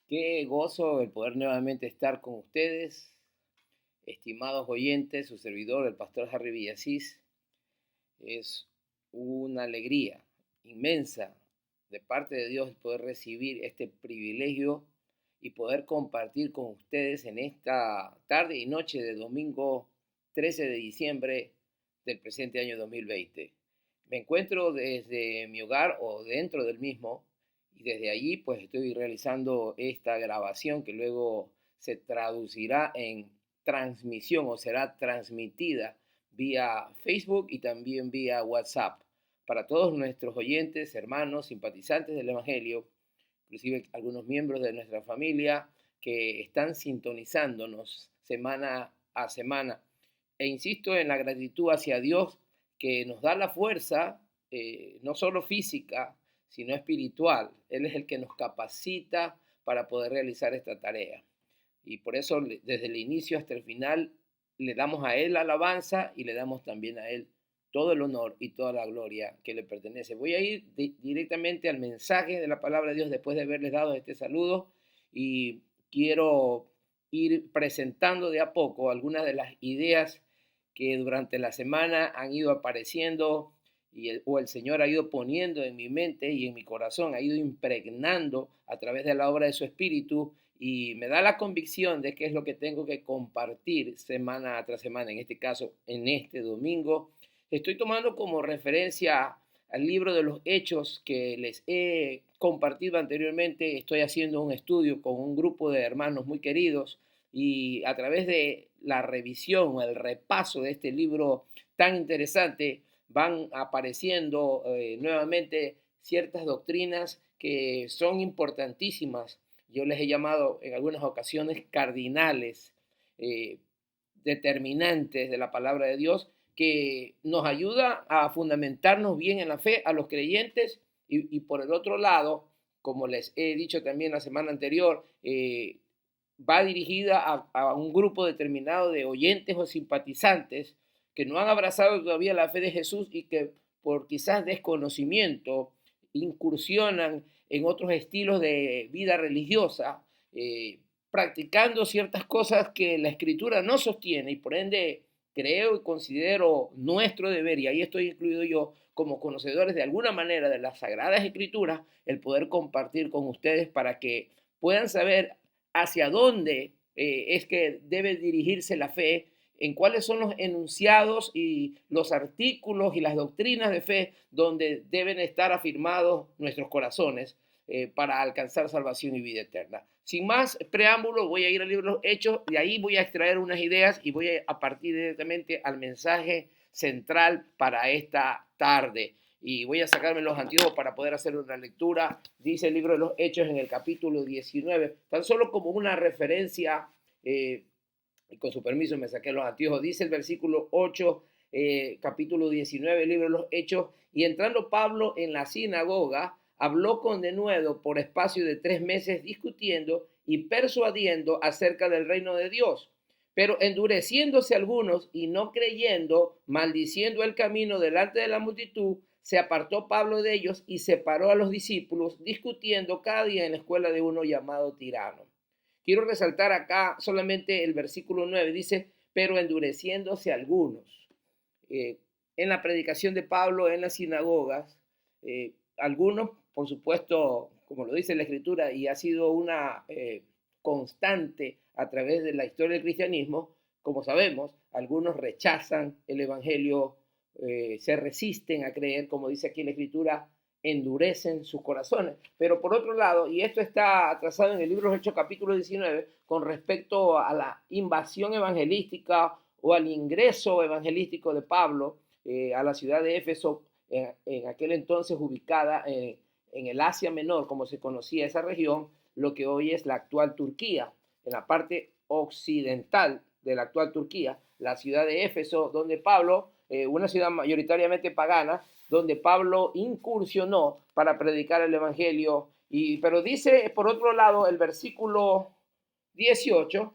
Qué gozo el poder nuevamente estar con ustedes, estimados oyentes, su servidor, el pastor Harry Villasís. Es una alegría inmensa de parte de Dios poder recibir este privilegio y poder compartir con ustedes en esta tarde y noche de domingo 13 de diciembre del presente año 2020. Me encuentro desde mi hogar o dentro del mismo y desde allí pues estoy realizando esta grabación que luego se traducirá en transmisión o será transmitida vía Facebook y también vía WhatsApp para todos nuestros oyentes, hermanos, simpatizantes del Evangelio, inclusive algunos miembros de nuestra familia que están sintonizándonos semana a semana. E insisto en la gratitud hacia Dios que nos da la fuerza, no solo física, sino espiritual. Él es el que nos capacita para poder realizar esta tarea. Y por eso desde el inicio hasta el final le damos a Él la alabanza y le damos también a Él todo el honor y toda la gloria que le pertenece. Voy a ir directamente al mensaje de la palabra de Dios después de haberles dado este saludo y quiero ir presentando de a poco algunas de las ideas que durante la semana han ido apareciendo o el Señor ha ido poniendo en mi mente y en mi corazón, ha ido impregnando a través de la obra de su Espíritu y me da la convicción de que es lo que tengo que compartir semana tras semana, en este caso, en este domingo. Estoy tomando como referencia al libro de los Hechos que les he compartido anteriormente. Estoy haciendo un estudio con un grupo de hermanos muy queridos y a través de la revisión o el repaso de este libro tan interesante van apareciendo nuevamente ciertas doctrinas que son importantísimas. Yo les he llamado en algunas ocasiones cardinales, eh, determinantes de la palabra de Dios, que nos ayuda a fundamentarnos bien en la fe a los creyentes y por el otro lado, como les he dicho también la semana anterior, va dirigida a un grupo determinado de oyentes o simpatizantes que no han abrazado todavía la fe de Jesús y que por quizás desconocimiento incursionan en otros estilos de vida religiosa, practicando ciertas cosas que la Escritura no sostiene y por ende creo y considero nuestro deber, y ahí estoy incluido yo, como conocedores de alguna manera de las Sagradas Escrituras, el poder compartir con ustedes para que puedan saber hacia dónde es que debe dirigirse la fe, en cuáles son los enunciados y los artículos y las doctrinas de fe donde deben estar afirmados nuestros corazones para alcanzar salvación y vida eterna. Sin más preámbulo, voy a ir al libro de los Hechos, de ahí voy a extraer unas ideas y voy a partir directamente al mensaje central para esta tarde. Y voy a sacarme los anteojos para poder hacer una lectura. Dice el libro de los Hechos en el capítulo 19, tan solo como una referencia, y con su permiso me saqué los anteojos, dice el versículo 8, capítulo 19, el libro de los Hechos, y entrando Pablo en la sinagoga, habló con denuedo por espacio de 3 meses discutiendo y persuadiendo acerca del reino de Dios. Pero endureciéndose algunos y no creyendo, maldiciendo el camino delante de la multitud, se apartó Pablo de ellos y separó a los discípulos, discutiendo cada día en la escuela de uno llamado Tirano. Quiero resaltar acá solamente el versículo 9, dice, pero endureciéndose algunos. Eh, en la predicación de Pablo en las sinagogas, algunos, por supuesto, como lo dice la Escritura, y ha sido una constante a través de la historia del cristianismo, como sabemos, algunos rechazan el Evangelio, se resisten a creer, como dice aquí la Escritura, endurecen sus corazones. Pero por otro lado, y esto está trazado en el libro de Hechos capítulo 19, con respecto a la invasión evangelística o al ingreso evangelístico de Pablo a la ciudad de Éfeso, en aquel entonces ubicada en el Asia Menor, como se conocía esa región, lo que hoy es la actual Turquía, en la parte occidental de la actual Turquía, la ciudad de Éfeso, donde Pablo, una ciudad mayoritariamente pagana, donde Pablo incursionó para predicar el Evangelio. Pero dice, por otro lado, el versículo 18,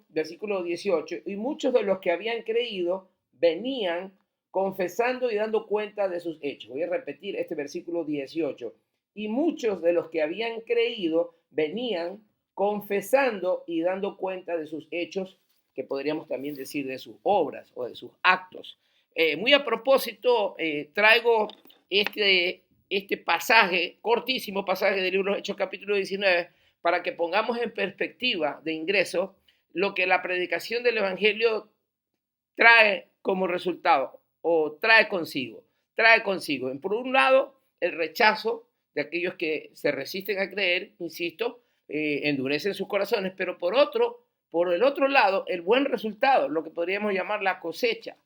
y muchos de los que habían creído venían confesando y dando cuenta de sus hechos. Voy a repetir este versículo 18. Y muchos de los que habían creído venían confesando y dando cuenta de sus hechos, que podríamos también decir de sus obras o de sus actos. Muy a propósito, traigo este pasaje, cortísimo pasaje del libro de Hechos capítulo 19, para que pongamos en perspectiva de ingreso lo que la predicación del Evangelio trae como resultado o trae consigo. Por un lado, el rechazo de aquellos que se resisten a creer, insisto, endurecen sus corazones, pero por el otro lado, el buen resultado, lo que podríamos llamar la cosecha,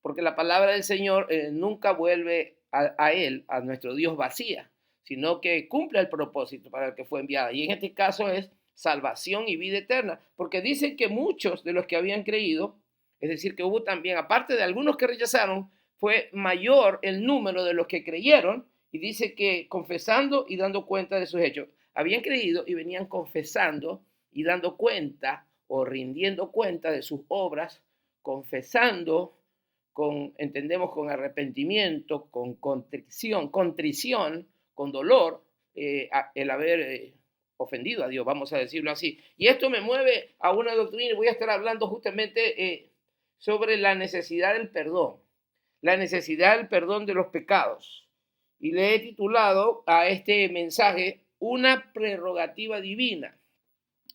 porque la palabra del Señor nunca vuelve a Él, a nuestro Dios vacía, sino que cumple el propósito para el que fue enviada. Y en este caso es salvación y vida eterna, porque dicen que muchos de los que habían creído, es decir, que hubo también, aparte de algunos que rechazaron, fue mayor el número de los que creyeron, y dice que confesando y dando cuenta de sus hechos. Habían creído y venían confesando y dando cuenta o rindiendo cuenta de sus obras, confesando entendemos, con arrepentimiento, con contrición, con dolor, el haber ofendido a Dios, vamos a decirlo así. Y esto me mueve a una doctrina, y voy a estar hablando justamente sobre la necesidad del perdón de los pecados. Y le he titulado a este mensaje una prerrogativa divina.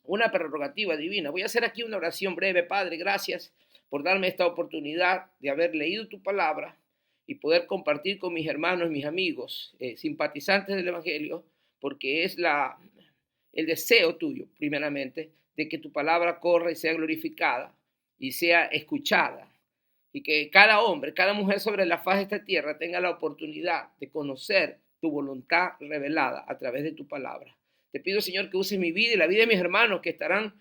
Una prerrogativa divina. Voy a hacer aquí una oración breve. Padre, gracias por darme esta oportunidad de haber leído tu palabra y poder compartir con mis hermanos, mis amigos, simpatizantes del Evangelio, porque es el deseo tuyo, primeramente, de que tu palabra corra y sea glorificada y sea escuchada, y que cada hombre, cada mujer sobre la faz de esta tierra tenga la oportunidad de conocer tu voluntad revelada a través de tu palabra. Te pido, Señor, que uses mi vida y la vida de mis hermanos que estarán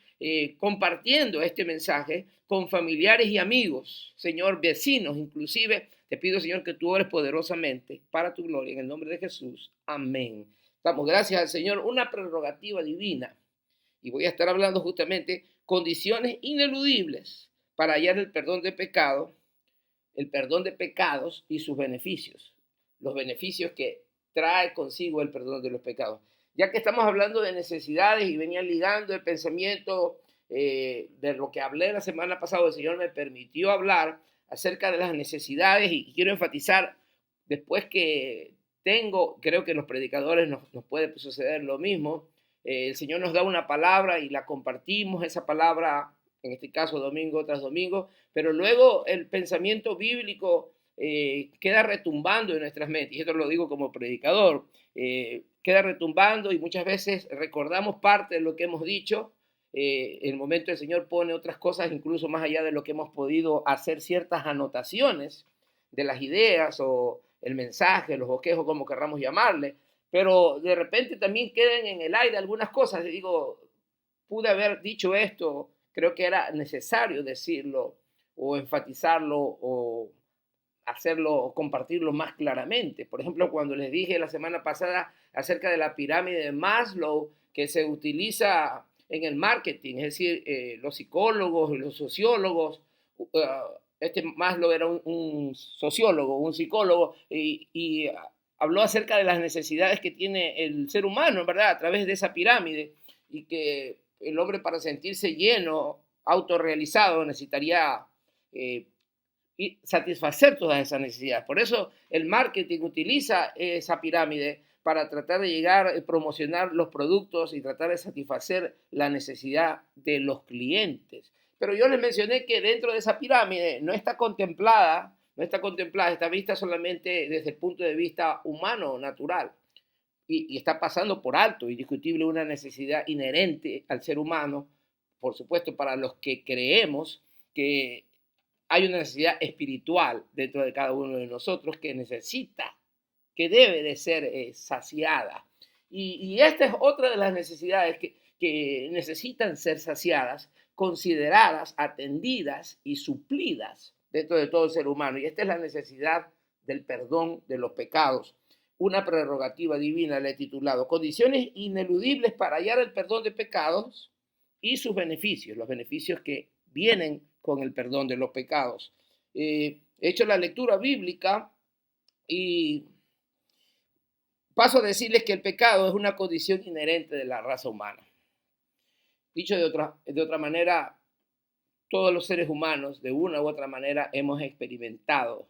compartiendo este mensaje con familiares y amigos, Señor, vecinos inclusive. Te pido, Señor, que tú ores poderosamente para tu gloria. En el nombre de Jesús. Amén. Damos gracias al Señor. Una prerrogativa divina. Y voy a estar hablando justamente condiciones ineludibles para hallar el perdón de pecados y sus beneficios. Los beneficios que trae consigo el perdón de los pecados. Ya que estamos hablando de necesidades y venía ligando el pensamiento de lo que hablé la semana pasada, el Señor me permitió hablar acerca de las necesidades, y quiero enfatizar, después que creo que los predicadores nos puede suceder lo mismo. El Señor nos da una palabra y la compartimos, esa palabra, en este caso domingo tras domingo, pero luego el pensamiento bíblico queda retumbando en nuestras mentes, y esto lo digo como predicador, queda retumbando, y muchas veces recordamos parte de lo que hemos dicho. En el momento el Señor pone otras cosas, incluso más allá de lo que hemos podido hacer ciertas anotaciones de las ideas o el mensaje, los bosquejos, como querramos llamarle, pero de repente también quedan en el aire algunas cosas. Digo, pude haber dicho esto, creo que era necesario decirlo o enfatizarlo o hacerlo o compartirlo más claramente. Por ejemplo, cuando les dije la semana pasada acerca de la pirámide de Maslow, que se utiliza en el marketing, es decir, los psicólogos y los sociólogos, este Maslow era un sociólogo, un psicólogo, y habló acerca de las necesidades que tiene el ser humano, ¿verdad?, a través de esa pirámide, y que el hombre, para sentirse lleno, autorrealizado, necesitaría y satisfacer todas esas necesidades. Por eso el marketing utiliza esa pirámide para tratar de llegar a promocionar los productos y tratar de satisfacer la necesidad de los clientes. Pero yo les mencioné que dentro de esa pirámide no está contemplada, está vista solamente desde el punto de vista humano, natural. Y está pasando por alto, indiscutible, una necesidad inherente al ser humano, por supuesto, para los que creemos que hay una necesidad espiritual dentro de cada uno de nosotros que debe de ser saciada. Y esta es otra de las necesidades que necesitan ser saciadas, consideradas, atendidas y suplidas dentro de todo el ser humano. Y esta es la necesidad del perdón de los pecados. Una prerrogativa divina, le he titulado, condiciones ineludibles para hallar el perdón de pecados y sus beneficios, los beneficios que vienen con el perdón de los pecados. He hecho la lectura bíblica y paso a decirles que el pecado es una condición inherente de la raza humana. Dicho de otra manera, todos los seres humanos, de una u otra manera, hemos experimentado,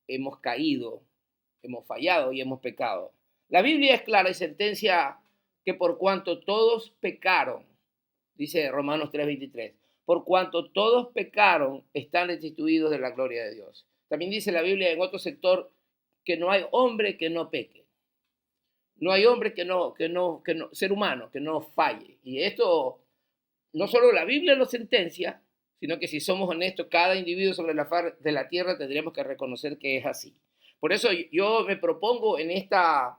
hemos caído, hemos fallado y hemos pecado. La Biblia es clara y sentencia que por cuanto todos pecaron, dice Romanos 3:23, por cuanto todos pecaron, están destituidos de la gloria de Dios. También dice la Biblia en otro sector que no hay hombre que no peque. No hay hombre ser humano, que no falle. Y esto no solo la Biblia lo sentencia, sino que si somos honestos, cada individuo sobre la faz de la tierra tendríamos que reconocer que es así. Por eso yo me propongo en esta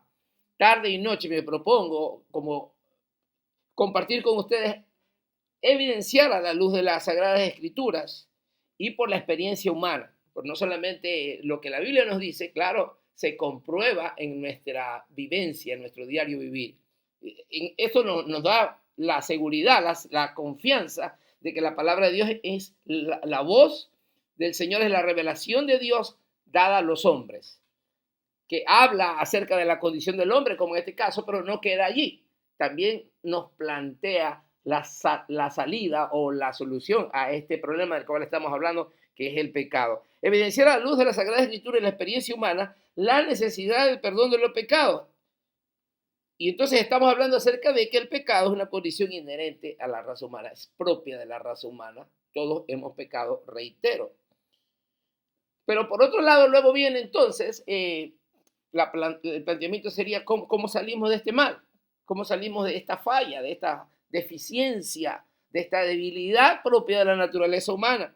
tarde y noche, me propongo como compartir con ustedes, evidenciar a la luz de las Sagradas Escrituras y por la experiencia humana. Por no solamente lo que la Biblia nos dice, claro, se comprueba en nuestra vivencia, en nuestro diario vivir. Esto nos da la seguridad, la confianza de que la palabra de Dios es la voz del Señor, es la revelación de Dios dada a los hombres, que habla acerca de la condición del hombre, como en este caso, pero no queda allí. También nos plantea la salida o la solución a este problema del cual estamos hablando, que es el pecado. Evidenciar a la luz de la Sagrada Escritura y la experiencia humana la necesidad del perdón de los pecados. Y entonces estamos hablando acerca de que el pecado es una condición inherente a la raza humana, es propia de la raza humana. Todos hemos pecado, reitero. Pero por otro lado, luego viene entonces, el planteamiento sería cómo salimos de este mal, cómo salimos de esta falla, de esta deficiencia, de esta debilidad propia de la naturaleza humana.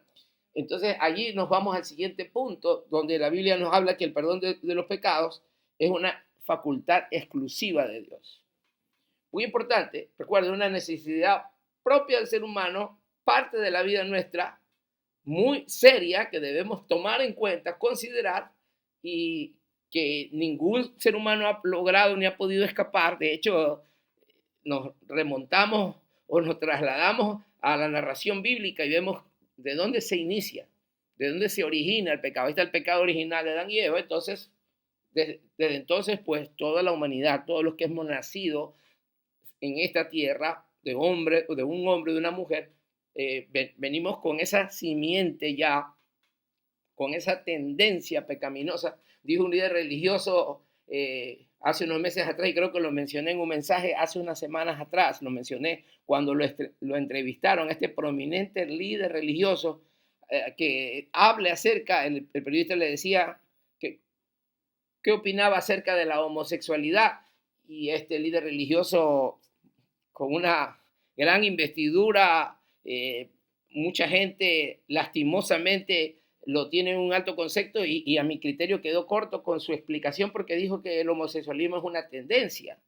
Entonces allí nos vamos al siguiente punto, donde la Biblia nos habla que el perdón de los pecados es una facultad exclusiva de Dios. Muy importante, recuerden, una necesidad propia del ser humano, parte de la vida nuestra, muy seria, que debemos tomar en cuenta, considerar, y que ningún ser humano ha logrado ni ha podido escapar. De hecho, nos remontamos o nos trasladamos a la narración bíblica y vemos de dónde se inicia, de dónde se origina el pecado. Ahí está el pecado original de Adán y Eva. Entonces, desde entonces, pues toda la humanidad, todos los que hemos nacido en esta tierra, de un hombre, de una mujer, venimos con esa simiente ya, con esa tendencia pecaminosa. Dijo un líder religioso hace unos meses atrás, y creo que lo mencioné en un mensaje hace unas semanas atrás, lo mencioné cuando lo entrevistaron, este prominente líder religioso que hable acerca, el periodista le decía que qué opinaba acerca de la homosexualidad, y este líder religioso, con una gran investidura, mucha gente lastimosamente lo tiene en un alto concepto, y a mi criterio quedó corto con su explicación, porque dijo que el homosexualismo es una tendencia,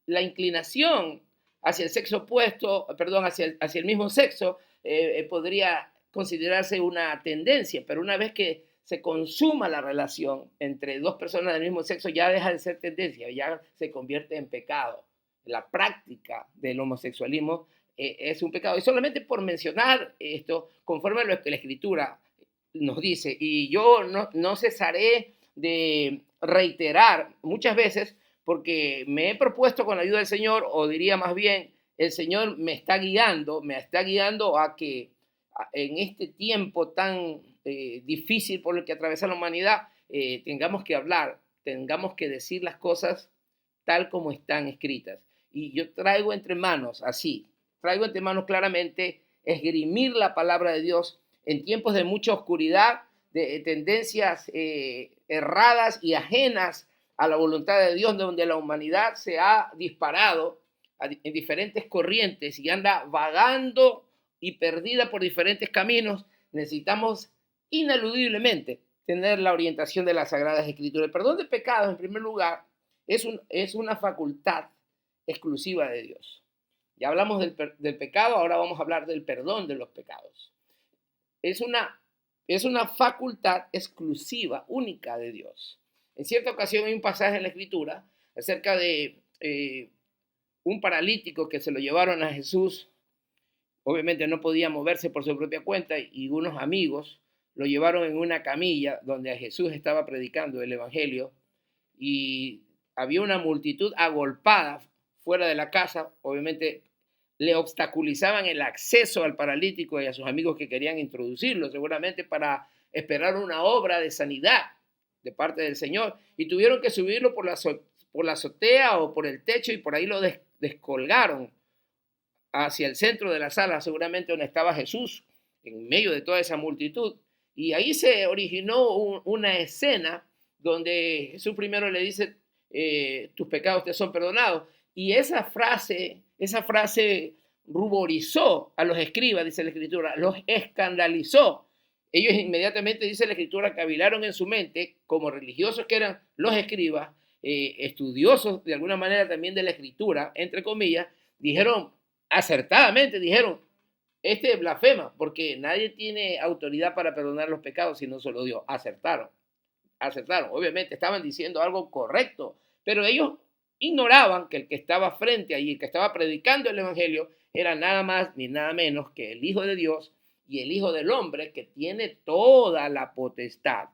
la inclinación hacia el sexo opuesto, perdón, hacia el mismo sexo, podría considerarse una tendencia, pero una vez que se consuma la relación entre dos personas del mismo sexo, ya deja de ser tendencia, ya se convierte en pecado. La práctica del homosexualismo es un pecado. Y solamente por mencionar esto, conforme a lo que la Escritura nos dice, y yo no cesaré de reiterar muchas veces, porque me he propuesto con la ayuda del Señor, o diría más bien, el Señor me está guiando a que en este tiempo tan difícil por el que atraviesa la humanidad, tengamos que hablar, tengamos que decir las cosas tal como están escritas. Y yo traigo entre manos claramente, esgrimir la palabra de Dios en tiempos de mucha oscuridad, de tendencias erradas y ajenas a la voluntad de Dios, donde la humanidad se ha disparado en diferentes corrientes y anda vagando y perdida por diferentes caminos. Necesitamos ineludiblemente tener la orientación de las Sagradas Escrituras. El perdón de pecados, en primer lugar, es una facultad exclusiva de Dios. Ya hablamos del pecado, ahora vamos a hablar del perdón de los pecados. Es una facultad exclusiva, única de Dios. En cierta ocasión hay un pasaje en la Escritura acerca de un paralítico que se lo llevaron a Jesús. Obviamente no podía moverse por su propia cuenta, y unos amigos lo llevaron en una camilla donde a Jesús estaba predicando el Evangelio, y había una multitud agolpada fuera de la casa, obviamente le obstaculizaban el acceso al paralítico y a sus amigos que querían introducirlo, seguramente para esperar una obra de sanidad de parte del Señor, y tuvieron que subirlo por la azotea o por el techo y por ahí lo descolgaron hacia el centro de la sala, seguramente donde estaba Jesús, en medio de toda esa multitud. Y ahí se originó una escena donde Jesús primero le dice, tus pecados te son perdonados. Y esa frase ruborizó a los escribas, dice la Escritura, los escandalizó. Ellos inmediatamente, dice la Escritura, cavilaron en su mente, como religiosos que eran los escribas, estudiosos de alguna manera también de la Escritura, entre comillas, dijeron, acertadamente dijeron, este es blasfema, porque nadie tiene autoridad para perdonar los pecados si no solo Dios. Acertaron. Obviamente estaban diciendo algo correcto, pero ellos ignoraban que el que estaba frente allí, el que estaba predicando el evangelio, era nada más ni nada menos que el Hijo de Dios y el Hijo del Hombre, que tiene toda la potestad,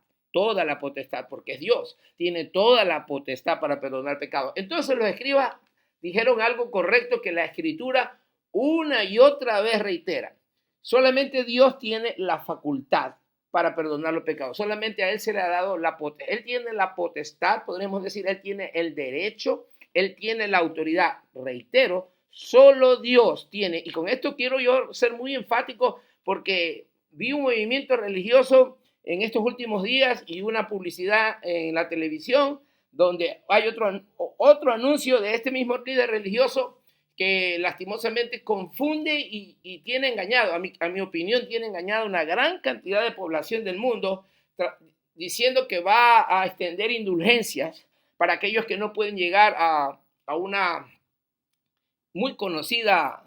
porque es Dios, tiene toda la potestad para perdonar pecados. Entonces los escribas dijeron algo correcto que la Escritura una y otra vez reitera. Solamente Dios tiene la facultad para perdonar los pecados. Solamente a Él se le ha dado la potestad. Él tiene la potestad, podríamos decir, Él tiene el derecho, Él tiene la autoridad. Reitero, solo Dios tiene. Y con esto quiero yo ser muy enfático porque vi un movimiento religioso en estos últimos días y una publicidad en la televisión donde hay otro anuncio de este mismo líder religioso que lastimosamente confunde y tiene engañado, a mi opinión, tiene engañado a una gran cantidad de población del mundo, diciendo que va a extender indulgencias para aquellos que no pueden llegar a una muy conocida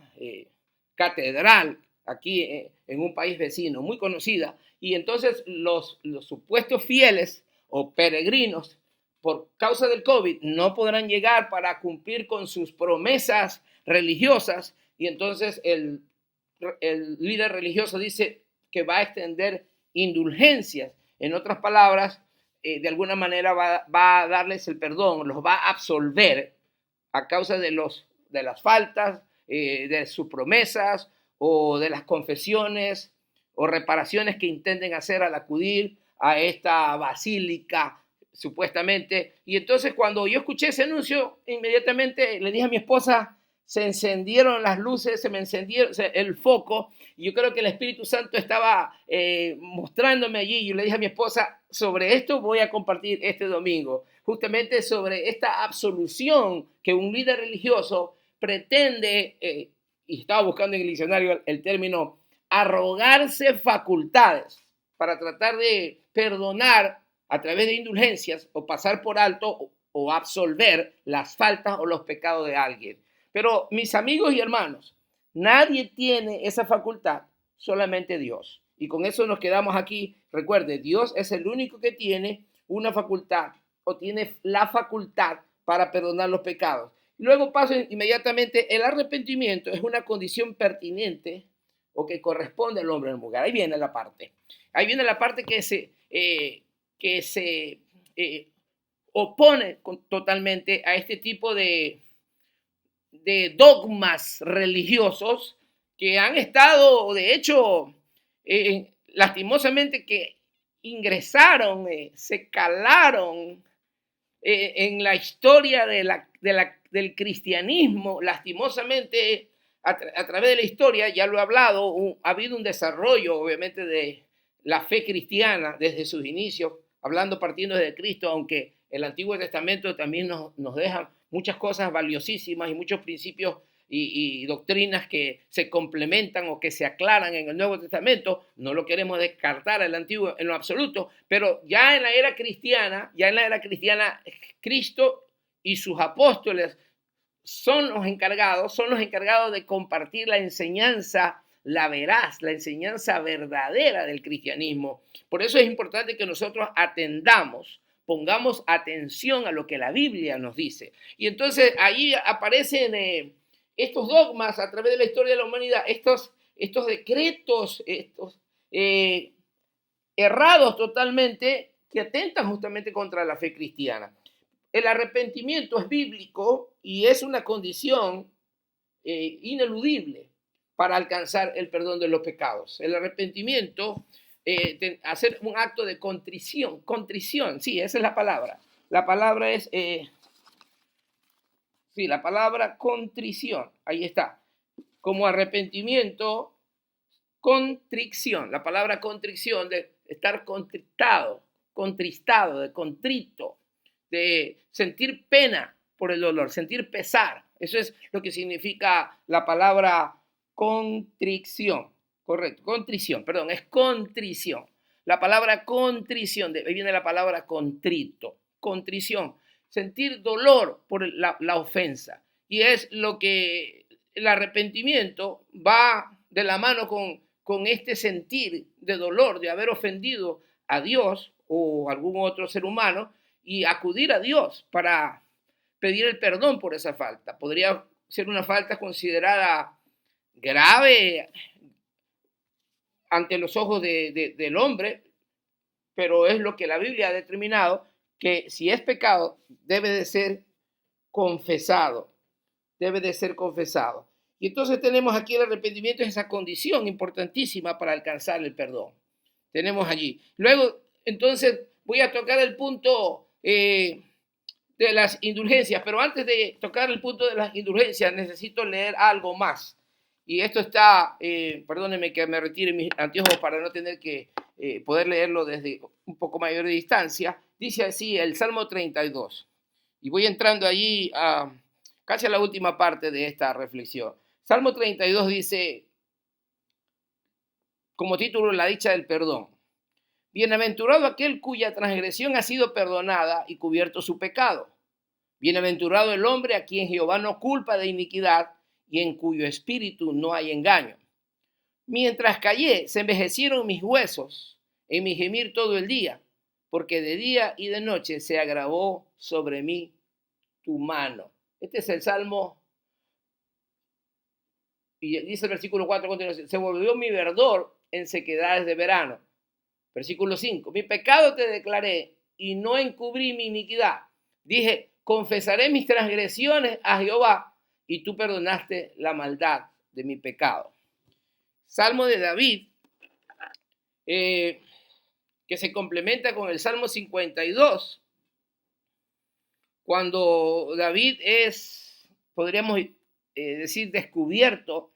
catedral aquí en un país vecino, muy conocida. Y entonces los supuestos fieles o peregrinos, por causa del COVID, no podrán llegar para cumplir con sus promesas religiosas, y entonces el líder religioso dice que va a extender indulgencias. En otras palabras, de alguna manera va a darles el perdón, los va a absolver a causa de las faltas, de sus promesas o de las confesiones o reparaciones que intenten hacer al acudir a esta basílica supuestamente. Y entonces cuando yo escuché ese anuncio, inmediatamente le dije a mi esposa, se encendieron las luces, se me encendieron el foco, y yo creo que el Espíritu Santo estaba mostrándome allí. Yo le dije a mi esposa, sobre esto voy a compartir este domingo, justamente sobre esta absolución que un líder religioso pretende, y estaba buscando en el diccionario el término, arrogarse facultades para tratar de perdonar a través de indulgencias o pasar por alto o absolver las faltas o los pecados de alguien. Pero mis amigos y hermanos, nadie tiene esa facultad, solamente Dios. Y con eso nos quedamos aquí. Recuerde, Dios es el único que tiene una facultad o tiene la facultad para perdonar los pecados. Y luego paso inmediatamente, el arrepentimiento es una condición pertinente o que corresponde al hombre en el mundo. Ahí viene la parte. Ahí viene la parte que se opone totalmente a este tipo de dogmas religiosos que han estado, de hecho, lastimosamente que ingresaron, se calaron en la historia del cristianismo. Lastimosamente, a través de la historia, ya lo he hablado, ha habido un desarrollo, obviamente, de la fe cristiana desde sus inicios, partiendo de Cristo, aunque el Antiguo Testamento también nos deja muchas cosas valiosísimas y muchos principios y doctrinas que se complementan o que se aclaran en el Nuevo Testamento. No lo queremos descartar el Antiguo en lo absoluto, pero ya en la era cristiana, Cristo y sus apóstoles son los encargados de compartir la enseñanza, la veraz, la enseñanza verdadera del cristianismo. Por eso es importante que nosotros pongamos atención a lo que la Biblia nos dice. Y entonces ahí aparecen estos dogmas a través de la historia de la humanidad, estos decretos, errados totalmente, que atentan justamente contra la fe cristiana. el arrepentimiento es bíblico y es una condición ineludible para alcanzar el perdón de los pecados. El arrepentimiento, hacer un acto de contrición, sí, esa es la palabra. La palabra es, sí, la palabra contrición, ahí está. Como arrepentimiento, contrición, la palabra contrición, de estar contristado, de contrito, de sentir pena por el dolor, sentir pesar. Eso es lo que significa la palabra contrición. Correcto, contrición, perdón, es contrición. La palabra contrición, de ahí viene la palabra contrito, contrición, sentir dolor por la ofensa. Y es lo que el arrepentimiento va de la mano con este sentir de dolor de haber ofendido a Dios o algún otro ser humano y acudir a Dios para pedir el perdón por esa falta. Podría ser una falta considerada grave ante los ojos del hombre, pero es lo que la Biblia ha determinado, que si es pecado, debe de ser confesado, debe de ser confesado. Y entonces tenemos aquí el arrepentimiento, es esa condición importantísima para alcanzar el perdón. Tenemos allí. Luego, entonces, voy a tocar el punto de las indulgencias, pero antes de tocar el punto de las indulgencias, necesito leer algo más. Y esto está, perdónenme que me retire mis anteojos para no tener que poder leerlo desde un poco mayor de distancia. Dice así el Salmo 32. Y voy entrando allí casi a la última parte de esta reflexión. Salmo 32 dice, como título, la dicha del perdón. Bienaventurado aquel cuya transgresión ha sido perdonada y cubierto su pecado. Bienaventurado el hombre a quien Jehová no culpa de iniquidad y en cuyo espíritu no hay engaño. Mientras callé, se envejecieron mis huesos en mi gemir todo el día, porque de día y de noche se agravó sobre mí tu mano. Este es el Salmo, y dice el versículo 4, se volvió mi verdor en sequedades de verano. Versículo 5, mi pecado te declaré y no encubrí mi iniquidad. Dije, confesaré mis transgresiones a Jehová y tú perdonaste la maldad de mi pecado. Salmo de David, que se complementa con el Salmo 52, cuando David es, podríamos decir, descubierto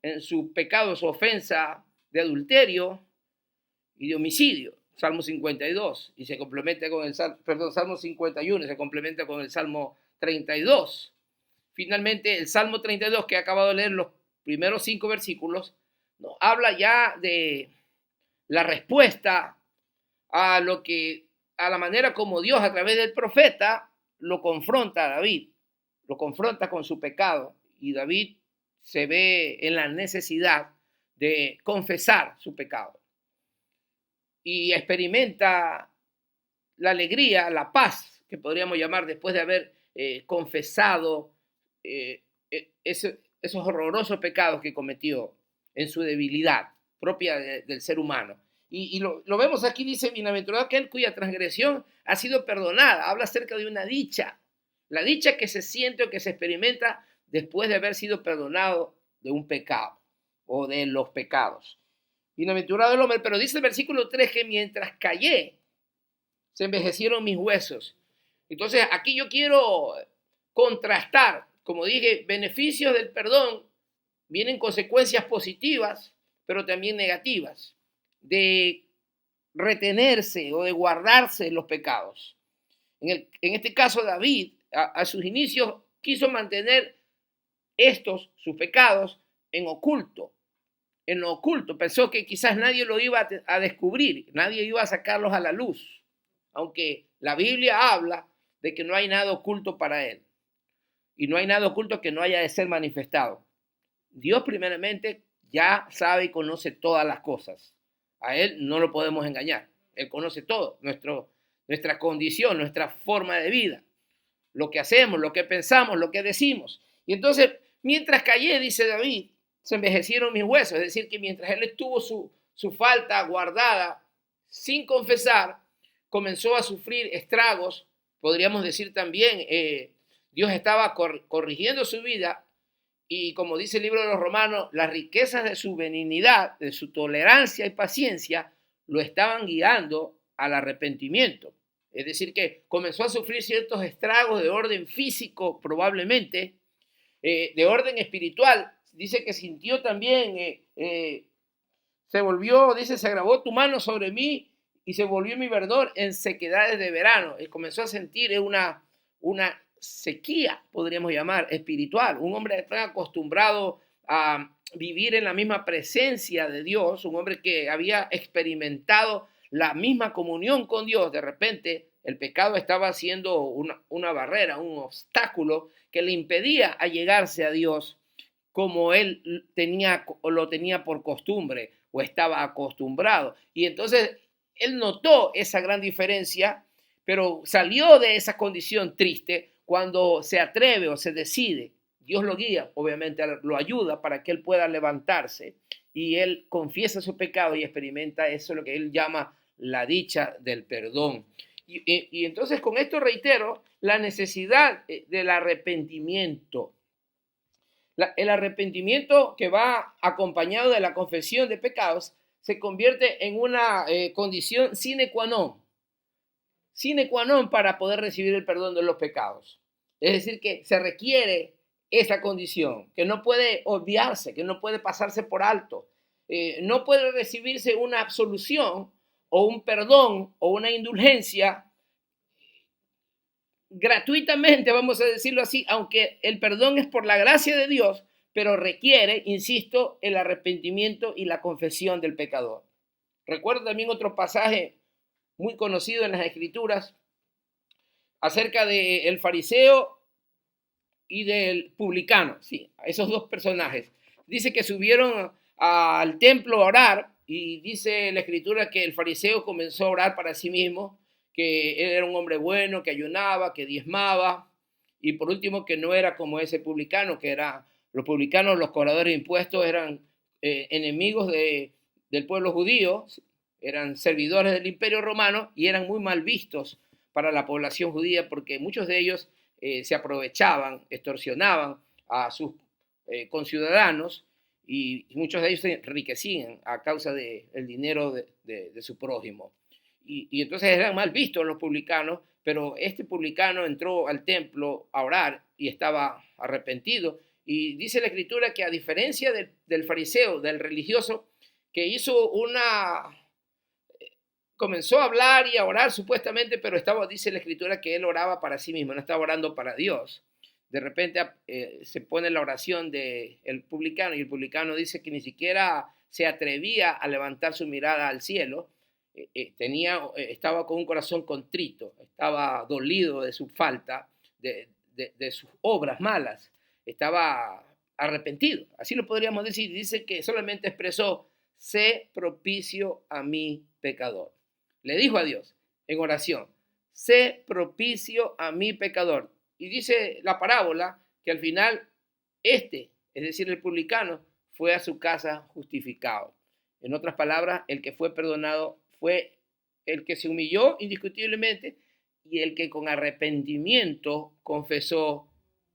en su pecado, su ofensa de adulterio y de homicidio. Salmo 52, y se complementa con el Salmo 51, se complementa con el Salmo 32. Finalmente, el Salmo 32, que he acabado de leer los primeros 5 versículos, ¿no?, habla ya de la respuesta a la manera como Dios, a través del profeta, lo confronta a David, lo confronta con su pecado, y David se ve en la necesidad de confesar su pecado y experimenta la alegría, la paz, que podríamos llamar, después de haber confesado esos horrorosos pecados que cometió en su debilidad propia del ser humano. Y lo vemos aquí, dice, bienaventurado aquel cuya transgresión ha sido perdonada. Habla acerca de una dicha, la dicha que se siente o que se experimenta después de haber sido perdonado de un pecado o de los pecados. Bienaventurado el hombre, pero dice el versículo 3 que mientras callé, se envejecieron mis huesos. Entonces aquí yo quiero contrastar, como dije, beneficios del perdón, vienen consecuencias positivas, pero también negativas, de retenerse o de guardarse los pecados. En este caso, David, a sus inicios, quiso mantener sus pecados, en oculto. En lo oculto, pensó que quizás nadie lo iba a descubrir, nadie iba a sacarlos a la luz, aunque la Biblia habla de que no hay nada oculto para él, y no hay nada oculto que no haya de ser manifestado. Dios primeramente ya sabe y conoce todas las cosas. A Él no lo podemos engañar. Él conoce todo, nuestra condición, nuestra forma de vida, lo que hacemos, lo que pensamos, lo que decimos. Y entonces, mientras callé, dice David, se envejecieron mis huesos. Es decir, que mientras él estuvo su falta guardada sin confesar, comenzó a sufrir estragos podríamos decir también, Dios estaba corrigiendo su vida y como dice el libro de los Romanos, las riquezas de su benignidad, de su tolerancia y paciencia, lo estaban guiando al arrepentimiento. Es decir, que comenzó a sufrir ciertos estragos de orden físico, probablemente, de orden espiritual. Dice que sintió también, se volvió, dice, se agravó tu mano sobre mí y se volvió mi verdor en sequedades de verano. Y comenzó a sentir una sequía, podríamos llamar, espiritual. Un hombre tan acostumbrado a vivir en la misma presencia de Dios, un hombre que había experimentado la misma comunión con Dios, de repente el pecado estaba haciendo una barrera, un obstáculo que le impedía allegarse a Dios como él lo tenía por costumbre o estaba acostumbrado. Y entonces él notó esa gran diferencia, pero salió de esa condición triste cuando se atreve o se decide. Dios lo guía, obviamente lo ayuda para que él pueda levantarse y él confiesa su pecado y experimenta eso, lo que él llama la dicha del perdón. Y entonces con esto reitero la necesidad del arrepentimiento. El arrepentimiento que va acompañado de la confesión de pecados se convierte en una condición sine qua non para poder recibir el perdón de los pecados. Es decir, que se requiere esa condición, que no puede obviarse, que no puede pasarse por alto. No puede recibirse una absolución o un perdón o una indulgencia gratuitamente, vamos a decirlo así, aunque el perdón es por la gracia de Dios, pero requiere, insisto, el arrepentimiento y la confesión del pecador. Recuerdo también otro pasaje muy conocido en las Escrituras acerca del fariseo y del publicano, sí, esos dos personajes. Dice que subieron al templo a orar y dice la Escritura que el fariseo comenzó a orar para sí mismo, que él era un hombre bueno, que ayunaba, que diezmaba, y por último que no era como ese publicano, que era, los publicanos, los cobradores de impuestos eran enemigos del pueblo judío, eran servidores del imperio romano y eran muy mal vistos para la población judía porque muchos de ellos se aprovechaban, extorsionaban a sus conciudadanos y muchos de ellos se enriquecían a causa del dinero de su prójimo. Y entonces eran mal vistos los publicanos, pero este publicano entró al templo a orar y estaba arrepentido. Y dice la Escritura que a diferencia del fariseo, del religioso, que comenzó a hablar y a orar supuestamente, pero dice la Escritura que él oraba para sí mismo, no estaba orando para Dios. De repente se pone la oración del publicano y el publicano dice que ni siquiera se atrevía a levantar su mirada al cielo. Estaba con un corazón contrito, estaba dolido de su falta, de sus obras malas, estaba arrepentido, así lo podríamos decir. Dice que solamente expresó: sé propicio a mi pecador. Le dijo a Dios en oración: sé propicio a mi pecador. Y dice la parábola que al final es decir, el publicano, fue a su casa justificado. En otras palabras, el que fue perdonado fue el que se humilló indiscutiblemente y el que con arrepentimiento confesó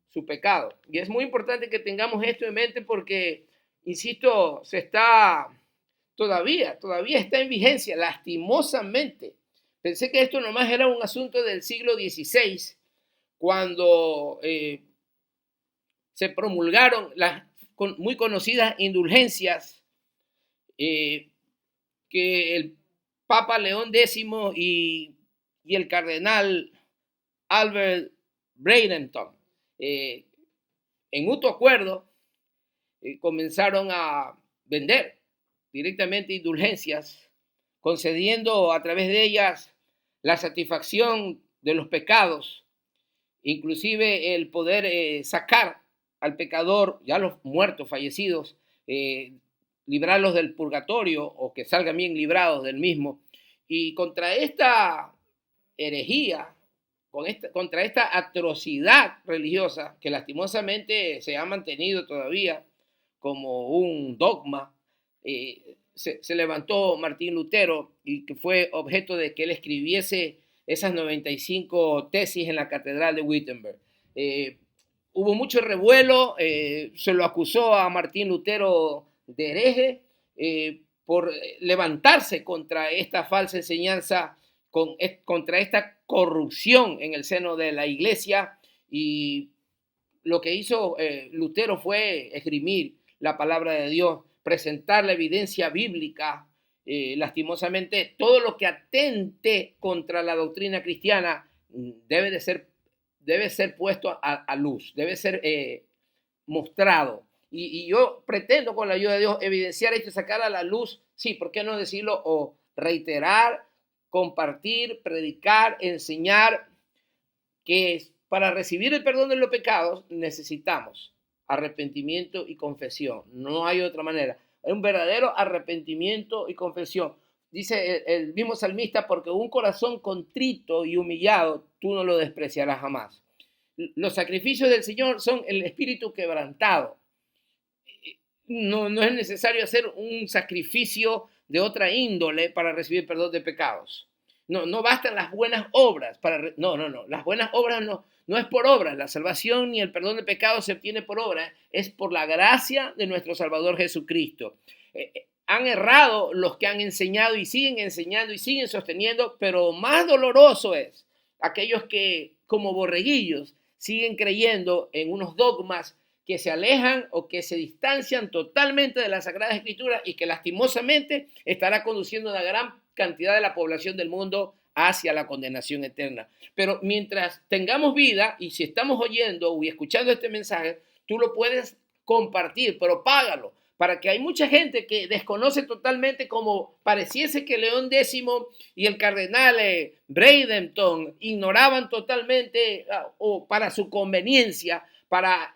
su pecado. Y es muy importante que tengamos esto en mente porque, insisto, todavía está en vigencia, lastimosamente. Pensé que esto nomás era un asunto del siglo XVI, cuando se promulgaron las muy conocidas indulgencias que el Papa León X y el cardenal Albert Bradenton, en mutuo acuerdo, comenzaron a vender directamente indulgencias, concediendo a través de ellas la satisfacción de los pecados, inclusive el poder sacar al pecador, ya los muertos, fallecidos, librarlos del purgatorio o que salgan bien librados del mismo. Y contra esta herejía, contra esta atrocidad religiosa que lastimosamente se ha mantenido todavía como un dogma, se levantó Martín Lutero y que fue objeto de que él escribiese esas 95 tesis en la Catedral de Wittenberg. Hubo mucho revuelo, se lo acusó a Martín Lutero de hereje por levantarse contra esta falsa enseñanza, contra esta corrupción en el seno de la iglesia, y lo que hizo Lutero fue esgrimir la palabra de Dios, presentar la evidencia bíblica. Lastimosamente, todo lo que atente contra la doctrina cristiana debe ser puesto a luz, debe ser mostrado. Y yo pretendo, con la ayuda de Dios, evidenciar esto y sacar a la luz, sí, ¿por qué no decirlo? O reiterar, compartir, predicar, enseñar, que para recibir el perdón de los pecados necesitamos arrepentimiento y confesión. No hay otra manera. Hay un verdadero arrepentimiento y confesión. Dice el mismo salmista, porque un corazón contrito y humillado tú no lo despreciarás jamás. Los sacrificios del Señor son el espíritu quebrantado. No es necesario hacer un sacrificio de otra índole para recibir perdón de pecados. No bastan las buenas obras para... No. Las buenas obras no es por obras. La salvación ni el perdón de pecados se obtiene por obras. Es por la gracia de nuestro Salvador Jesucristo. Han errado los que han enseñado y siguen sosteniendo, pero más doloroso es aquellos que, como borreguillos, siguen creyendo en unos dogmas que se alejan o que se distancian totalmente de las Sagradas Escrituras y que lastimosamente estará conduciendo a una gran cantidad de la población del mundo hacia la condenación eterna. Pero mientras tengamos vida y si estamos oyendo y escuchando este mensaje, tú lo puedes compartir, pero págalo, para que hay mucha gente que desconoce totalmente, como pareciese que León X y el cardenal Bradenton ignoraban totalmente o para su conveniencia, para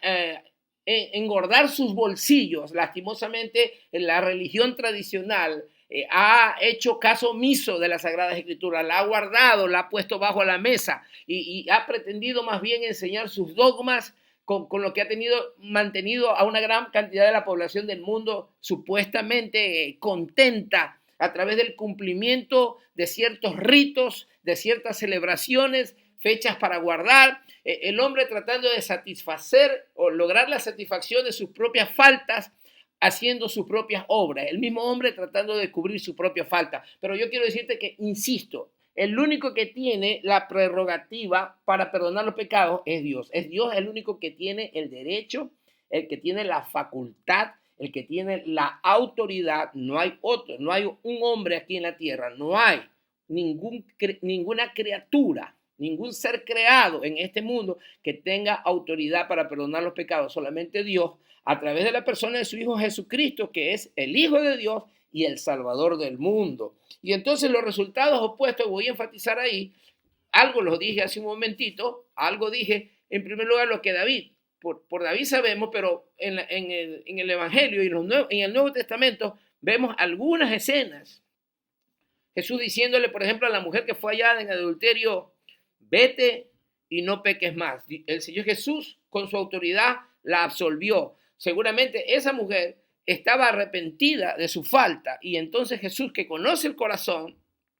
engordar sus bolsillos. Lastimosamente, la religión tradicional ha hecho caso omiso de las Sagradas Escrituras, la ha guardado, la ha puesto bajo la mesa y ha pretendido más bien enseñar sus dogmas con lo que ha mantenido a una gran cantidad de la población del mundo supuestamente contenta a través del cumplimiento de ciertos ritos, de ciertas celebraciones, fechas para guardar, el hombre tratando de satisfacer o lograr la satisfacción de sus propias faltas, haciendo sus propias obras, el mismo hombre tratando de cubrir su propia falta. Pero yo quiero decirte que, insisto, el único que tiene la prerrogativa para perdonar los pecados es Dios. Es Dios el único que tiene el derecho, el que tiene la facultad, el que tiene la autoridad. No hay otro, no hay un hombre aquí en la tierra, no hay ninguna criatura, ningún ser creado en este mundo que tenga autoridad para perdonar los pecados. Solamente Dios, a través de la persona de su Hijo Jesucristo, que es el Hijo de Dios y el Salvador del mundo. Y entonces los resultados opuestos, voy a enfatizar ahí, algo lo dije hace un momentito, algo dije, en primer lugar, lo que David, por David sabemos, pero en el Evangelio y en el Nuevo Testamento vemos algunas escenas. Jesús diciéndole, por ejemplo, a la mujer que fue hallada en adulterio, vete y no peques más. El Señor Jesús, con su autoridad, la absolvió. Seguramente esa mujer estaba arrepentida de su falta, y entonces Jesús, que conoce el corazón,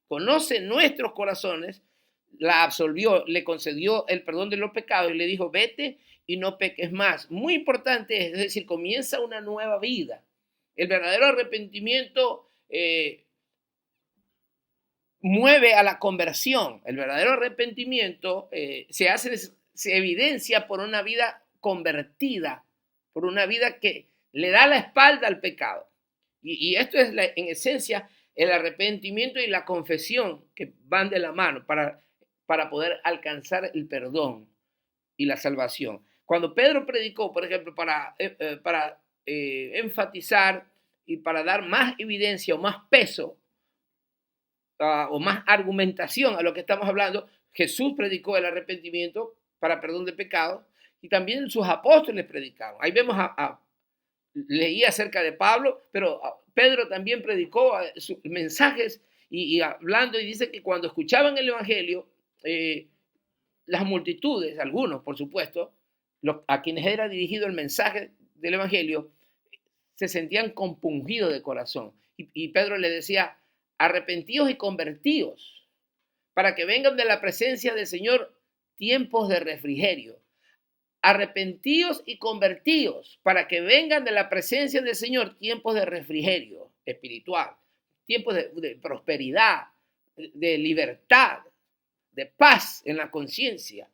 conoce nuestros corazones, la absolvió, le concedió el perdón de los pecados y le dijo, vete y no peques más. Muy importante, es decir, comienza una nueva vida. El verdadero arrepentimiento mueve a la conversión. El verdadero arrepentimiento se evidencia por una vida convertida, por una vida que le da la espalda al pecado. Y esto es en esencia el arrepentimiento y la confesión, que van de la mano para poder alcanzar el perdón y la salvación. Cuando Pedro predicó, por ejemplo, para enfatizar y para dar más evidencia o más peso o más argumentación a lo que estamos hablando, Jesús predicó el arrepentimiento para perdón de pecados y también sus apóstoles predicaron. Ahí vemos leí acerca de Pablo, pero Pedro también predicó sus mensajes y hablando, y dice que cuando escuchaban el evangelio, las multitudes, algunos por supuesto, a quienes era dirigido el mensaje del evangelio, se sentían compungidos de corazón. Y Pedro le decía, arrepentíos y convertíos para que vengan de la presencia del Señor tiempos de refrigerio. Arrepentíos y convertíos, para que vengan de la presencia del Señor tiempos de refrigerio espiritual, tiempos de prosperidad, de libertad, de paz en la conciencia,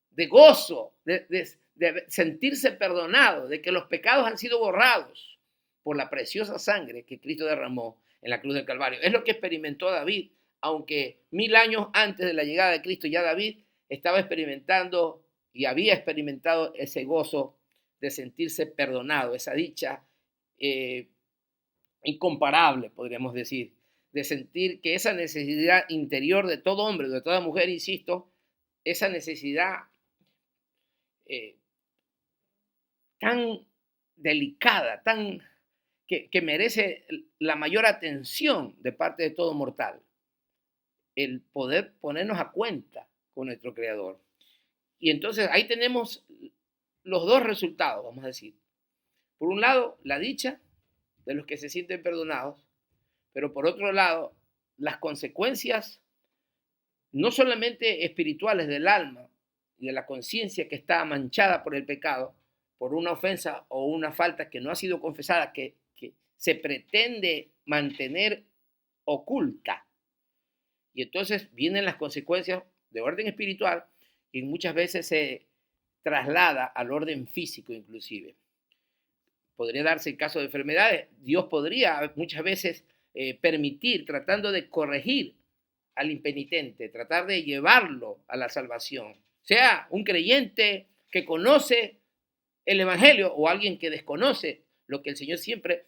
de gozo, de sentirse perdonado, de que los pecados han sido borrados por la preciosa sangre que Cristo derramó en la cruz del Calvario. Es lo que experimentó David, aunque 1000 años antes de la llegada de Cristo ya David estaba experimentando y había experimentado ese gozo de sentirse perdonado, esa dicha incomparable, podríamos decir, de sentir que esa necesidad interior de todo hombre, de toda mujer, insisto, esa necesidad tan delicada, que merece la mayor atención de parte de todo mortal, el poder ponernos a cuenta con nuestro Creador. Y entonces ahí tenemos los dos resultados, vamos a decir. Por un lado, la dicha de los que se sienten perdonados, pero por otro lado, las consecuencias no solamente espirituales del alma y de la conciencia que está manchada por el pecado, por una ofensa o una falta que no ha sido confesada, que se pretende mantener oculta. Y entonces vienen las consecuencias de orden espiritual y muchas veces se traslada al orden físico inclusive. Podría darse el caso de enfermedades. Dios podría muchas veces permitir, tratando de corregir al impenitente, tratar de llevarlo a la salvación. Sea un creyente que conoce el Evangelio o alguien que desconoce lo que el Señor siempre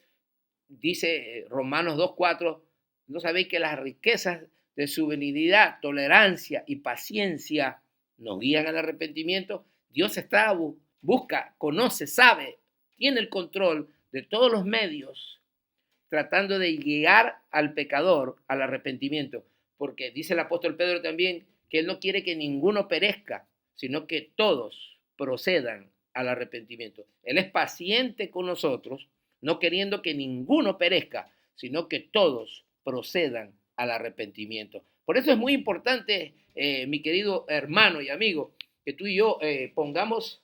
dice, Romanos 2:4, ¿no sabéis que las riquezas de su benignidad, tolerancia y paciencia nos guían al arrepentimiento? Dios busca, conoce, sabe, tiene el control de todos los medios, tratando de guiar al pecador al arrepentimiento, porque dice el apóstol Pedro también que él no quiere que ninguno perezca, sino que todos procedan al arrepentimiento. Él es paciente con nosotros, no queriendo que ninguno perezca, sino que todos procedan al arrepentimiento. Por eso es muy importante, mi querido hermano y amigo, que tú y yo pongamos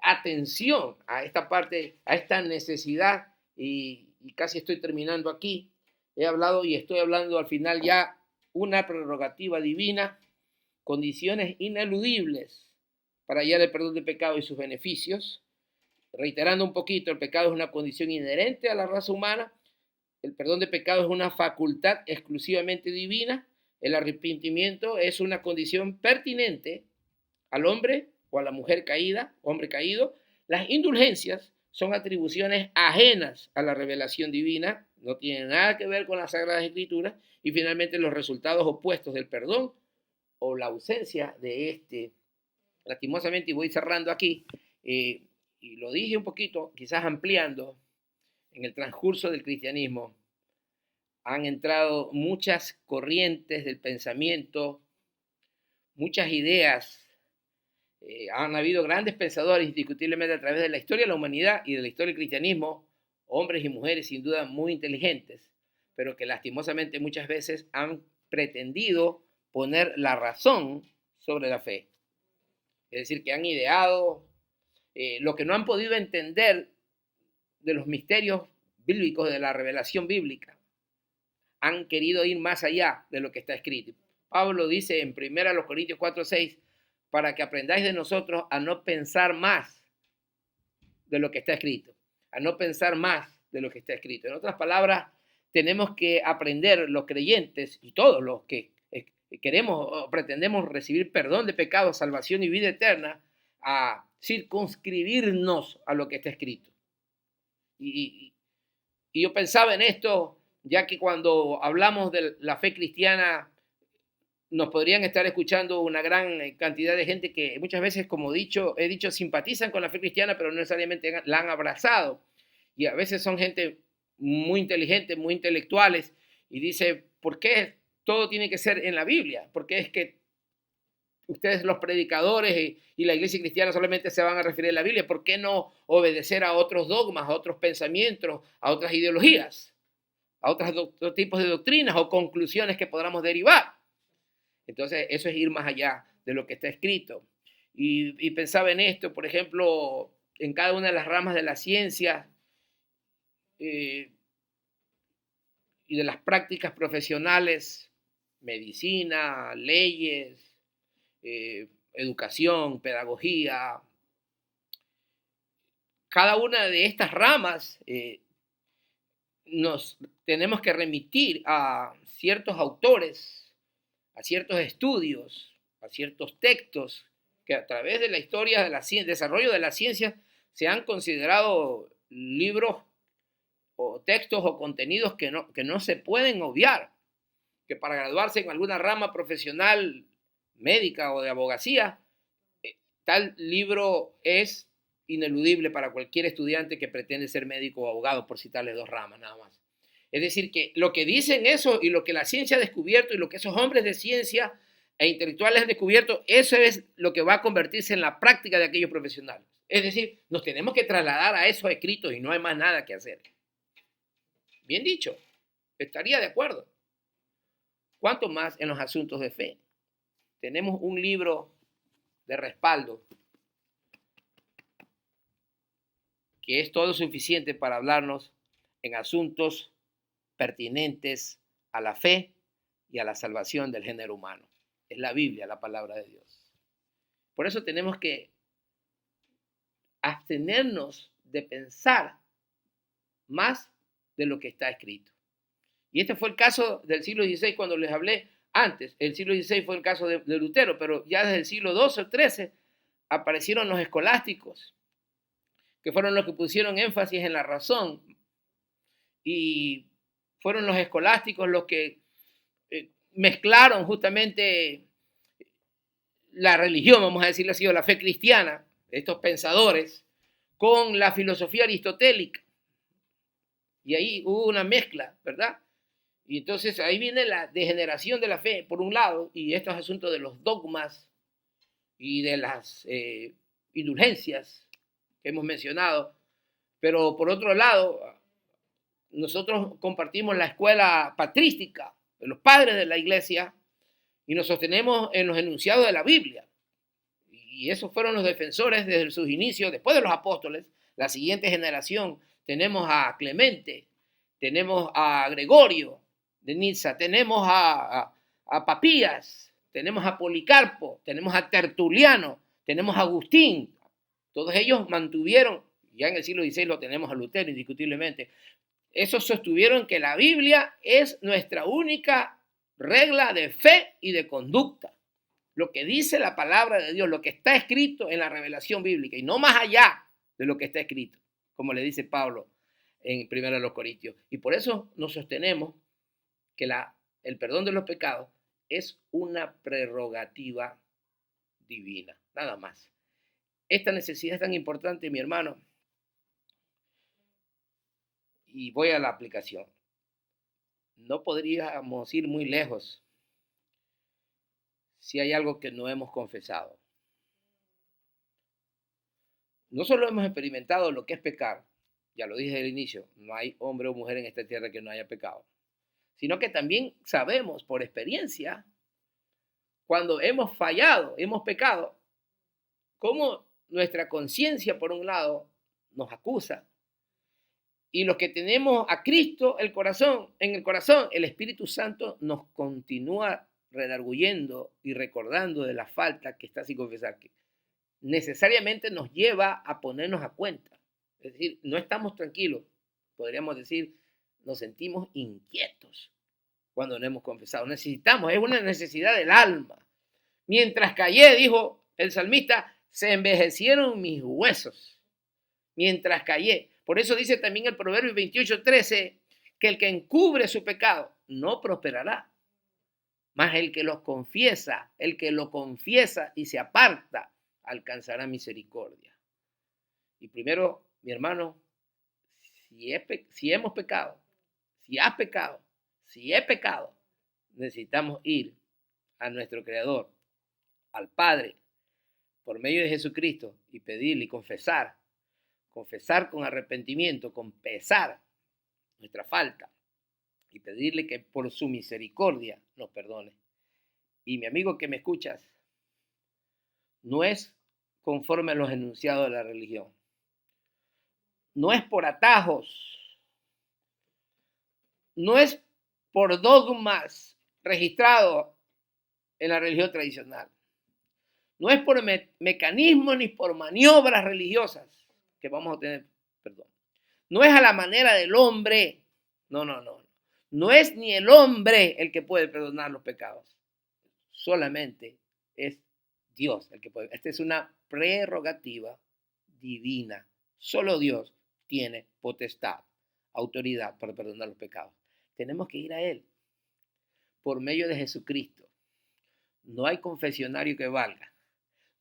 atención a esta parte, a esta necesidad, y casi estoy terminando aquí. He hablado y estoy hablando al final ya una prerrogativa divina, condiciones ineludibles para hallar el perdón de pecado y sus beneficios. Reiterando un poquito, el pecado es una condición inherente a la raza humana, el perdón de pecado es una facultad exclusivamente divina, el arrepentimiento es una condición pertinente al hombre o a la mujer caída, hombre caído. Las indulgencias son atribuciones ajenas a la revelación divina, no tienen nada que ver con las Sagradas Escrituras, y finalmente los resultados opuestos del perdón o la ausencia de este. Lastimosamente, y voy cerrando aquí, y lo dije un poquito, quizás ampliando, en el transcurso del cristianismo han entrado muchas corrientes del pensamiento, muchas ideas. Han habido grandes pensadores indiscutiblemente a través de la historia de la humanidad y de la historia del cristianismo, hombres y mujeres sin duda muy inteligentes, pero que lastimosamente muchas veces han pretendido poner la razón sobre la fe. Es decir, que han ideado lo que no han podido entender de los misterios bíblicos, de la revelación bíblica. Han querido ir más allá de lo que está escrito. Pablo dice en 1 Corintios 4:6, para que aprendáis de nosotros a no pensar más de lo que está escrito, a no pensar más de lo que está escrito. En otras palabras, tenemos que aprender los creyentes y todos los que queremos o pretendemos recibir perdón de pecados, salvación y vida eterna, a circunscribirnos a lo que está escrito. Y yo pensaba en esto, ya que cuando hablamos de la fe cristiana, nos podrían estar escuchando una gran cantidad de gente que muchas veces, como he dicho, simpatizan con la fe cristiana, pero no necesariamente la han abrazado. Y a veces son gente muy inteligente, muy intelectuales, y dice, ¿por qué todo tiene que ser en la Biblia? ¿Por qué es que ustedes, los predicadores y la iglesia cristiana, solamente se van a referir a la Biblia? ¿Por qué no obedecer a otros dogmas, a otros pensamientos, a otras ideologías, a otros tipos de doctrinas o conclusiones que podamos derivar? Entonces, eso es ir más allá de lo que está escrito. Y pensaba en esto, por ejemplo, en cada una de las ramas de la ciencia eh, y de las prácticas profesionales, medicina, leyes, educación, pedagogía, cada una de estas ramas nos tenemos que remitir a ciertos autores, a ciertos estudios, a ciertos textos que a través de la historia del desarrollo de la ciencia se han considerado libros o textos o contenidos que no se pueden obviar, que para graduarse en alguna rama profesional médica o de abogacía, tal libro es ineludible para cualquier estudiante que pretende ser médico o abogado, por citarles dos ramas nada más. Es decir, que lo que dicen eso y lo que la ciencia ha descubierto y lo que esos hombres de ciencia e intelectuales han descubierto, eso es lo que va a convertirse en la práctica de aquellos profesionales. Es decir, nos tenemos que trasladar a esos escritos y no hay más nada que hacer. Bien dicho, estaría de acuerdo. ¿Cuánto más en los asuntos de fe? Tenemos un libro de respaldo que es todo suficiente para hablarnos en asuntos pertinentes a la fe y a la salvación del género humano. Es la Biblia, la palabra de Dios. Por eso tenemos que abstenernos de pensar más de lo que está escrito. Y este fue el caso del siglo XVI cuando les hablé antes. El siglo XVI fue el caso de Lutero, pero ya desde el siglo XII o XIII aparecieron los escolásticos, que fueron los que pusieron énfasis en la razón, y fueron los escolásticos los que mezclaron justamente la religión, vamos a decirlo así, o la fe cristiana, estos pensadores, con la filosofía aristotélica. Y ahí hubo una mezcla, ¿verdad? Y entonces ahí viene la degeneración de la fe, por un lado, y estos asuntos de los dogmas y de las indulgencias que hemos mencionado. Pero por otro lado, nosotros compartimos la escuela patrística de los padres de la iglesia y nos sostenemos en los enunciados de la Biblia. Y esos fueron los defensores desde sus inicios, después de los apóstoles. La siguiente generación tenemos a Clemente, tenemos a Gregorio de Niza, tenemos a Papías, tenemos a Policarpo, tenemos a Tertuliano, tenemos a Agustín. Todos ellos mantuvieron, ya en el siglo XVI lo tenemos a Lutero indiscutiblemente, esos sostuvieron que la Biblia es nuestra única regla de fe y de conducta. Lo que dice la palabra de Dios, lo que está escrito en la revelación bíblica y no más allá de lo que está escrito, como le dice Pablo en 1 Corintios. Y por eso nos sostenemos que el perdón de los pecados es una prerrogativa divina, nada más. Esta necesidad es tan importante, mi hermano, y voy a la aplicación. No podríamos ir muy lejos si hay algo que no hemos confesado. No solo hemos experimentado lo que es pecar, ya lo dije al inicio, no hay hombre o mujer en esta tierra que no haya pecado, sino que también sabemos por experiencia, cuando hemos fallado, hemos pecado, cómo nuestra conciencia, por un lado, nos acusa. Y los que tenemos a Cristo en el corazón, el Espíritu Santo nos continúa redarguyendo y recordando de la falta que está sin confesar, que necesariamente nos lleva a ponernos a cuenta. Es decir, no estamos tranquilos, podríamos decir, nos sentimos inquietos cuando no hemos confesado. Necesitamos, es una necesidad del alma. Mientras callé, dijo el salmista, se envejecieron mis huesos. Mientras callé. Por eso dice también el Proverbio 28:13, que el que encubre su pecado no prosperará. Mas el que lo confiesa y se aparta, alcanzará misericordia. Y primero, mi hermano, si hemos pecado, si has pecado, si he pecado, necesitamos ir a nuestro Creador, al Padre, por medio de Jesucristo y pedirle y confesar con arrepentimiento, con pesar nuestra falta y pedirle que por su misericordia nos perdone. y mi amigo que me escuchas, no es conforme a los enunciados de la religión. No es por atajos, no es por dogmas registrados en la religión tradicional. No es por mecanismos ni por maniobras religiosas que vamos a tener perdón. No es a la manera del hombre. No. No es ni el hombre el que puede perdonar los pecados. Solamente es Dios el que puede. Esta es una prerrogativa divina. Solo Dios tiene potestad, autoridad para perdonar los pecados. Tenemos que ir a Él por medio de Jesucristo. No hay confesionario que valga.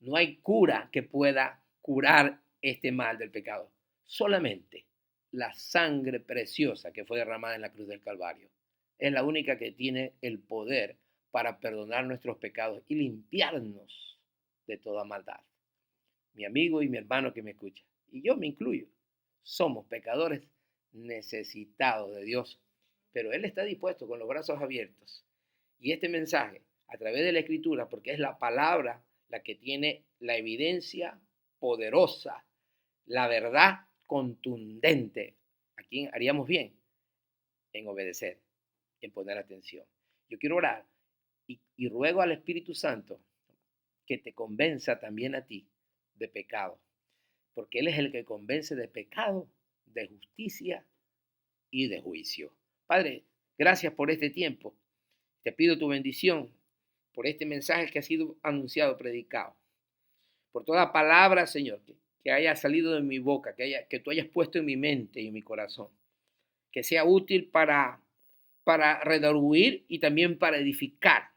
No hay cura que pueda curar este mal del pecado. Solamente la sangre preciosa que fue derramada en la cruz del Calvario es la única que tiene el poder para perdonar nuestros pecados y limpiarnos de toda maldad. Mi amigo y mi hermano que me escucha, y yo me incluyo, somos pecadores necesitados de Dios, pero Él está dispuesto con los brazos abiertos. Y este mensaje, a través de la Escritura, porque es la palabra la que tiene la evidencia poderosa, la verdad contundente. Aquí haríamos bien en obedecer, en poner atención. Yo quiero orar y ruego al Espíritu Santo que te convenza también a ti de pecado, porque Él es el que convence de pecado, de justicia y de juicio. Padre, gracias por este tiempo. Te pido tu bendición por este mensaje que ha sido anunciado, predicado, por toda palabra, Señor, que haya salido de mi boca, que tú hayas puesto en mi mente y en mi corazón, que sea útil para redarguir y también para edificar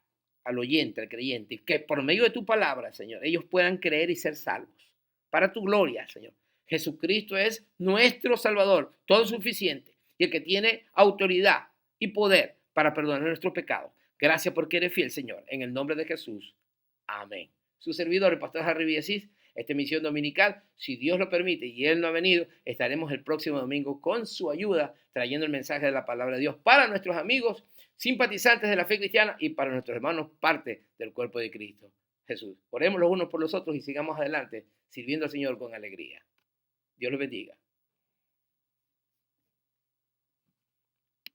al oyente, al creyente, y que por medio de tu palabra, Señor, ellos puedan creer y ser salvos. Para tu gloria, Señor. Jesucristo es nuestro Salvador, todo suficiente, y el que tiene autoridad y poder para perdonar nuestros pecados. Gracias porque eres fiel, Señor. En el nombre de Jesús. Amén. Su servidor, el pastor Harry Villasís, esta emisión dominical, si Dios lo permite y Él no ha venido, estaremos el próximo domingo con su ayuda, trayendo el mensaje de la palabra de Dios para nuestros amigos, simpatizantes de la fe cristiana y para nuestros hermanos, parte del cuerpo de Cristo Jesús. Oremos los unos por los otros y sigamos adelante, sirviendo al Señor con alegría. Dios los bendiga.